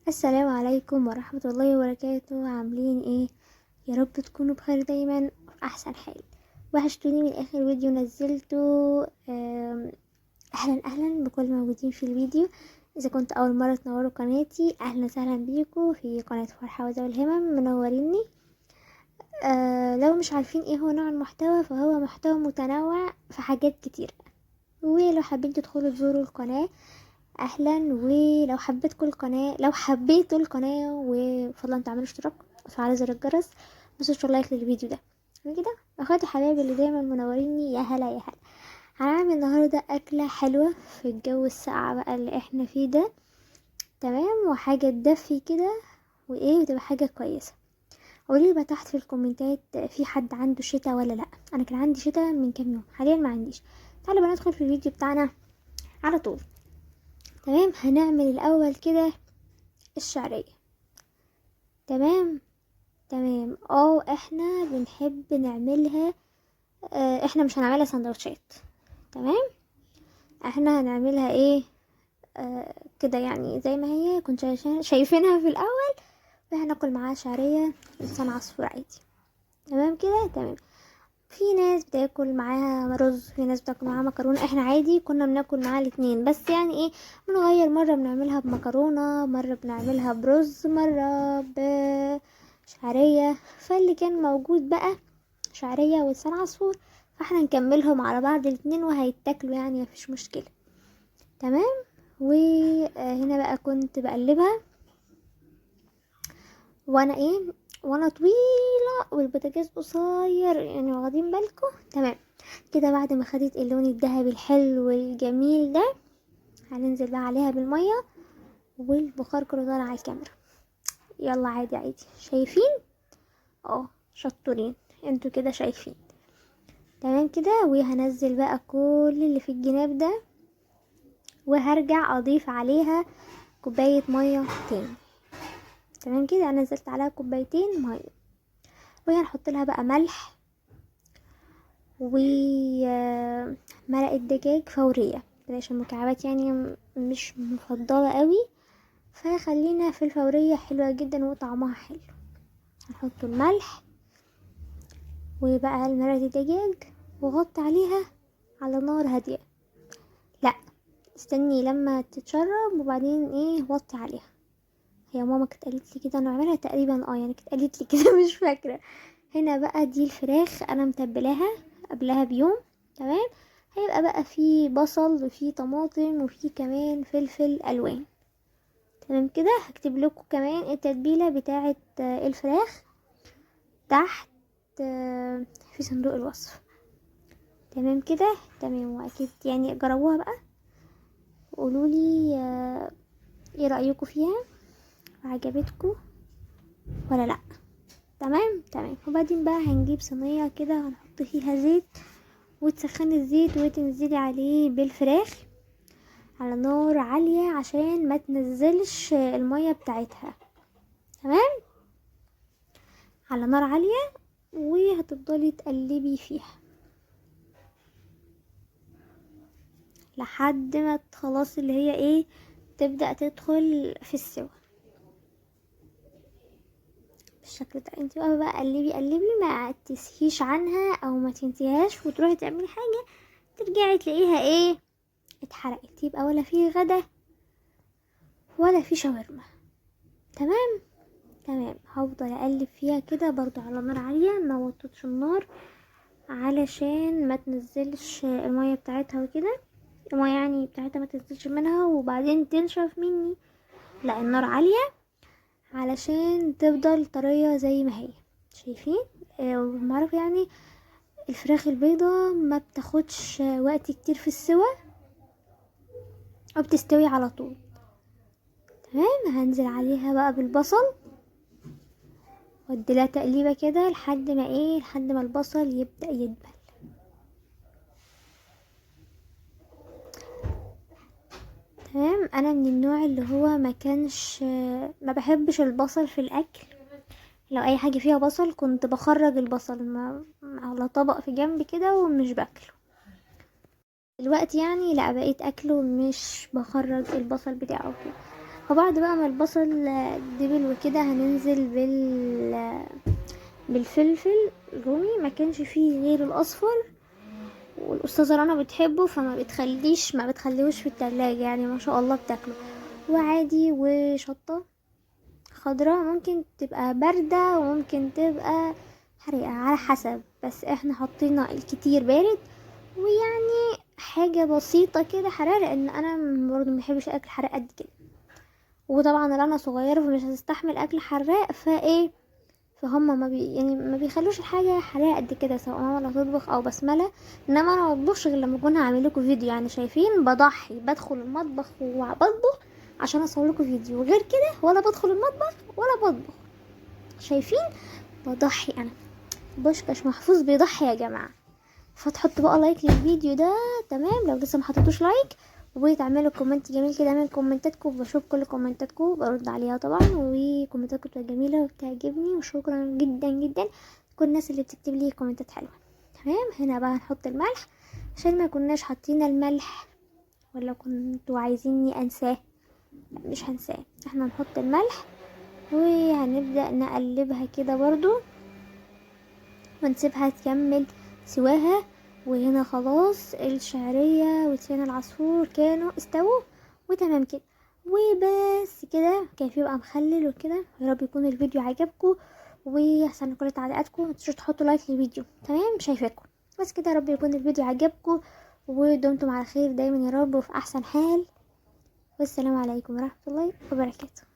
السلام عليكم ورحمة الله وبركاته. عاملين ايه؟ يا رب تكونوا بخير دايما في احسن حال. وحشتوني من اخر فيديو نزلته. اهلا بكل الموجودين في الفيديو. اذا كنت اول مرة تنوروا قناتي، اهلا وسهلا بيكم في قناة فرحة وذوي الهمم، منوريني. لو مش عارفين ايه هو نوع المحتوى، فهو محتوى متنوع في حاجات كتير. ولو حابين تدخلوا تزوروا القناة اهلا. ولو حبيتوا القناه وفضلا تعملوا اشتراك وتفعلوا زر الجرس، متنسوش لايك للفيديو ده. كده اخواتي حبايبي اللي دايما منوريني، يا هلا يا هلا. هنعمل النهارده اكله حلوه في الجو الساقع بقى اللي احنا فيه ده، تمام؟ وحاجه تدفي كده وايه، وتبقى حاجه كويسه. قولي بقى تحت في الكومنتات، في حد عنده شتا ولا لا؟ انا كان عندي شتا من كام يوم، حاليا ما عنديش. تعالوا بقى ندخل في الفيديو بتاعنا على طول. تمام، هنعمل الاول كده الشعرية. تمام. احنا بنحب نعملها. احنا مش هنعملها سندوتشات، تمام؟ احنا هنعملها ايه؟ كده يعني زي ما هي كنت شايفينها في الاول، وهناكل معاها شعرية لسان عصفور عادي. تمام كده، تمام. في ناس بتاكل معاها رز، في ناس بتاكل معاها مكرونه. احنا عادي كنا بناكل معاها الاتنين، بس يعني ايه، بنغير، مره بنعملها بمكرونه، مره بنعملها برز، مره بشعريه. فاللي كان موجود بقى شعريه ولسان عصفور، فاحنا نكملهم على بعض الاتنين وهيتاكلوا يعني، مفيش مشكله. تمام. وهنا بقى كنت بقلبها وانا طويله والبوتاجاز قصير، يعني واخدين بالكم؟ تمام كده. بعد ما خدت اللون الذهبي الحلو الجميل ده، هننزل بقى عليها بالميه، والبخار كله طالع على الكاميرا. يلا عادي شايفين؟ شطورين انتوا كده شايفين. تمام كده. وهنزل بقى كل اللي في الجناب ده، وهرجع اضيف عليها كوبايه ميه تاني. تمام كده، انا نزلت عليها كوبايتين ميه، وهنحط لها بقى ملح ومرقة دجاج فورية، بلاش المكعبات يعني، مش مفضلة قوي، فخلينا في الفورية، حلوة جدا وطعمها حلو. هنحط الملح وبقى مرقة الدجاج، وغطي عليها على نار هادية. لا، استني لما تتشرب وبعدين ايه وطي عليها. هي ماما كانت قالت لي كده نعملها تقريبا، يعني كانت قالت لي كده مش فاكرة. هنا بقى دي الفراخ انا متبلاها قبلها بيوم، تمام؟ هيبقى بقى في بصل وفي طماطم وفي كمان فلفل الوان. تمام كده. هكتب لكم كمان التتبيله بتاعه الفراخ تحت في صندوق الوصف. تمام كده، تمام. واكيد يعني جربوها بقى وقولوا لي ايه رايكم فيها، عجبتكم ولا لا؟ تمام. وبعدين بقى هنجيب صينيه كده، هنحط فيها زيت، وتسخني الزيت وتنزلي عليه بالفراخ على نار عالية عشان ما تنزلش المية بتاعتها. تمام، على نار عالية، وهتفضلي تقلبي فيها لحد ما خلاص اللي هي ايه، تبدأ تدخل في السوا بالشكل ده. انت بقى قلبي ما تسهيش عنها او ما تنسيهاش وتروحي تعملي حاجة ترجعي تلاقيها ايه، اتحرقت، يبقى ولا في غدا ولا في شاورما. تمام. هفضل اقلب فيها كده برضو على نار عالية، ما وطيتش النار علشان ما تنزلش المية بتاعتها وكده، المية يعني بتاعتها ما تنزلش منها وبعدين تنشف مني. لا، النار عالية علشان تفضل طرية زي ما هي. شايفين؟ ومعرف يعني الفراخ البيضة ما بتاخدش وقت كتير في السوا، او بتستوي على طول. تمام. هنزل عليها بقى بالبصل، واديلها تقليبه كده لحد ما البصل يبدأ يدبل. تمام. انا من النوع اللي هو ما بحبش البصل في الاكل. لو اي حاجه فيها بصل كنت بخرج البصل على طبق في جنب كده ومش باكله. دلوقتي يعني لا، بقيت اكله مش بخرج البصل بتاعه كده. وبعد بقى ما البصل دبل وكده هننزل بالفلفل الرومي، ما كانش فيه غير الاصفر، والاستاذه رنا بتحبه فما بتخليهوش في التلاجة، يعني ما شاء الله بتاكله وعادي. وشطه خضراء ممكن تبقى باردة وممكن تبقى حرقة على حسب، بس احنا حطينا الكتير بارد، ويعني حاجة بسيطة كده حرارة، لان انا برضو مبحبش اكل حراق قد كده، وطبعا انا صغيرة فمش هتستحمل اكل حراق، فهم يعني ما بيخلوش الحاجة حراقة قد كده، سواء ماما لا تطبخ او بسملة. انما انا ما بطبخش غير لما اكون هعمل لكم فيديو، يعني شايفين بضحي بدخل المطبخ وبطبخ عشان اصور لكم فيديو، غير كده ولا بدخل المطبخ ولا بطبخ. شايفين بضحي انا، بوشكاش محفوظ بيضحي يا جماعه. فتحطوا بقى لايك للفيديو ده، تمام؟ لو لسه ما حطيتوش لايك، وتعملوا كومنت جميل كده من كومنتاتكم، بشوف كل كومنتاتكم برد عليها طبعا، وكومنتاتكم بتبقى جميله وبتعجبني، وشكرا جدا جدا كل الناس اللي بتكتب لي كومنتات حلوه. تمام، هنا بقى هنحط الملح عشان ما كناش حاطين الملح، ولا كنتوا عايزيني انساه؟ لا مش هنساه، احنا نحط الملح وهنبدأ نقلبها كده برضو ونسيبها تكمل سواها. وهنا خلاص الشعرية وتين العصفور كانوا استووا وتمام كده، وبس كده كان في بقى مخلل وكده. يا رب يكون الفيديو عجبكم، واحسن كل تعليقاتكم، متنسوش تحطوا لايك للفيديو. تمام، شايفاكم بس كده. يا رب يكون الفيديو عجبكم، ودمتم على خير دايما يا رب وفي احسن حال، والسلام عليكم ورحمة الله وبركاته.